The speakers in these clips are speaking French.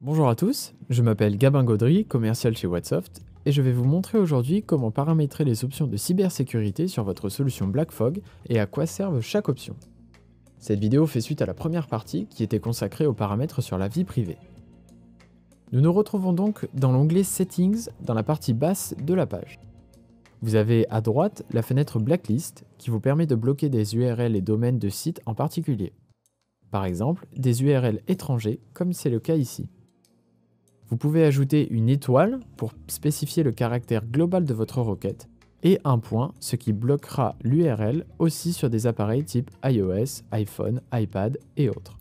Bonjour à tous, je m'appelle Gabin Gaudry, commercial chez Whatsoft, et je vais vous montrer aujourd'hui comment paramétrer les options de cybersécurité sur votre solution BlackFog et à quoi servent chaque option. Cette vidéo fait suite à la première partie qui était consacrée aux paramètres sur la vie privée. Nous nous retrouvons donc dans l'onglet Settings dans la partie basse de la page. Vous avez à droite la fenêtre Blacklist qui vous permet de bloquer des URL et domaines de sites en particulier. Par exemple, des URL étrangers comme c'est le cas ici. Vous pouvez ajouter une étoile pour spécifier le caractère global de votre requête et un point, ce qui bloquera l'URL aussi sur des appareils type iOS, iPhone, iPad et autres.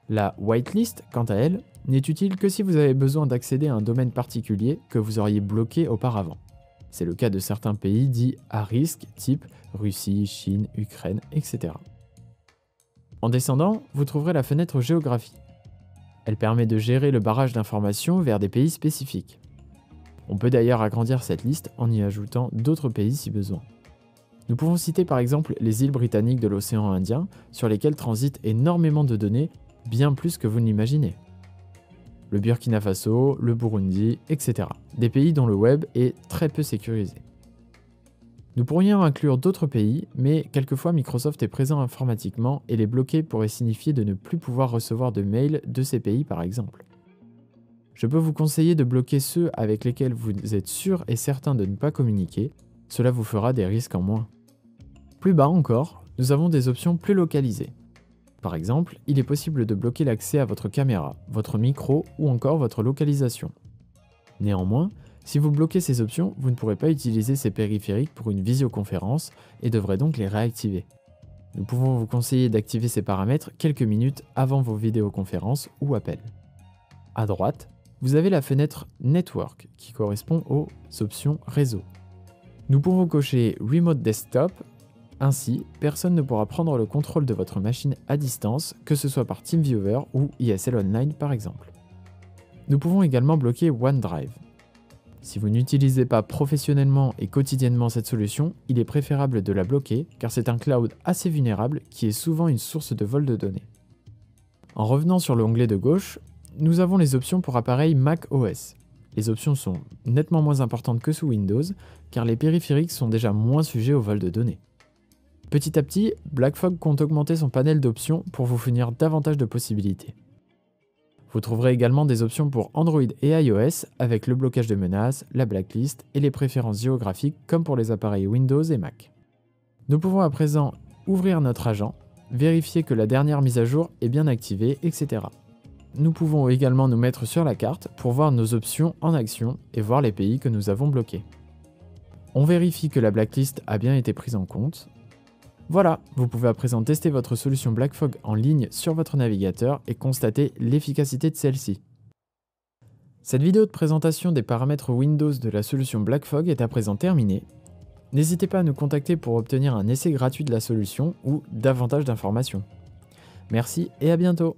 La whitelist, quant à elle, n'est utile que si vous avez besoin d'accéder à un domaine particulier que vous auriez bloqué auparavant. C'est le cas de certains pays dits à risque, type Russie, Chine, Ukraine, etc. En descendant, vous trouverez la fenêtre Géographie. Elle permet de gérer le barrage d'informations vers des pays spécifiques. On peut d'ailleurs agrandir cette liste en y ajoutant d'autres pays si besoin. Nous pouvons citer par exemple les îles britanniques de l'océan Indien, sur lesquelles transitent énormément de données, bien plus que vous n'imaginez. Le Burkina Faso, le Burundi, etc. Des pays dont le web est très peu sécurisé. Nous pourrions inclure d'autres pays, mais quelquefois Microsoft est présent informatiquement et les bloquer pourrait signifier de ne plus pouvoir recevoir de mails de ces pays par exemple. Je peux vous conseiller de bloquer ceux avec lesquels vous êtes sûr et certain de ne pas communiquer, cela vous fera des risques en moins. Plus bas encore, nous avons des options plus localisées. Par exemple, il est possible de bloquer l'accès à votre caméra, votre micro ou encore votre localisation. Néanmoins, si vous bloquez ces options, vous ne pourrez pas utiliser ces périphériques pour une visioconférence et devrez donc les réactiver. Nous pouvons vous conseiller d'activer ces paramètres quelques minutes avant vos vidéoconférences ou appels. À droite, vous avez la fenêtre Network qui correspond aux options réseau. Nous pouvons cocher Remote Desktop, ainsi personne ne pourra prendre le contrôle de votre machine à distance, que ce soit par TeamViewer ou ISL Online par exemple. Nous pouvons également bloquer OneDrive. Si vous n'utilisez pas professionnellement et quotidiennement cette solution, il est préférable de la bloquer car c'est un cloud assez vulnérable qui est souvent une source de vol de données. En revenant sur l'onglet de gauche, nous avons les options pour appareils Mac OS. Les options sont nettement moins importantes que sous Windows car les périphériques sont déjà moins sujets au vol de données. Petit à petit, BlackFog compte augmenter son panel d'options pour vous fournir davantage de possibilités. Vous trouverez également des options pour Android et iOS avec le blocage de menaces, la blacklist et les préférences géographiques comme pour les appareils Windows et Mac. Nous pouvons à présent ouvrir notre agent, vérifier que la dernière mise à jour est bien activée, etc. Nous pouvons également nous mettre sur la carte pour voir nos options en action et voir les pays que nous avons bloqués. On vérifie que la blacklist a bien été prise en compte. Voilà, vous pouvez à présent tester votre solution BlackFog en ligne sur votre navigateur et constater l'efficacité de celle-ci. Cette vidéo de présentation des paramètres Windows de la solution BlackFog est à présent terminée. N'hésitez pas à nous contacter pour obtenir un essai gratuit de la solution ou davantage d'informations. Merci et à bientôt!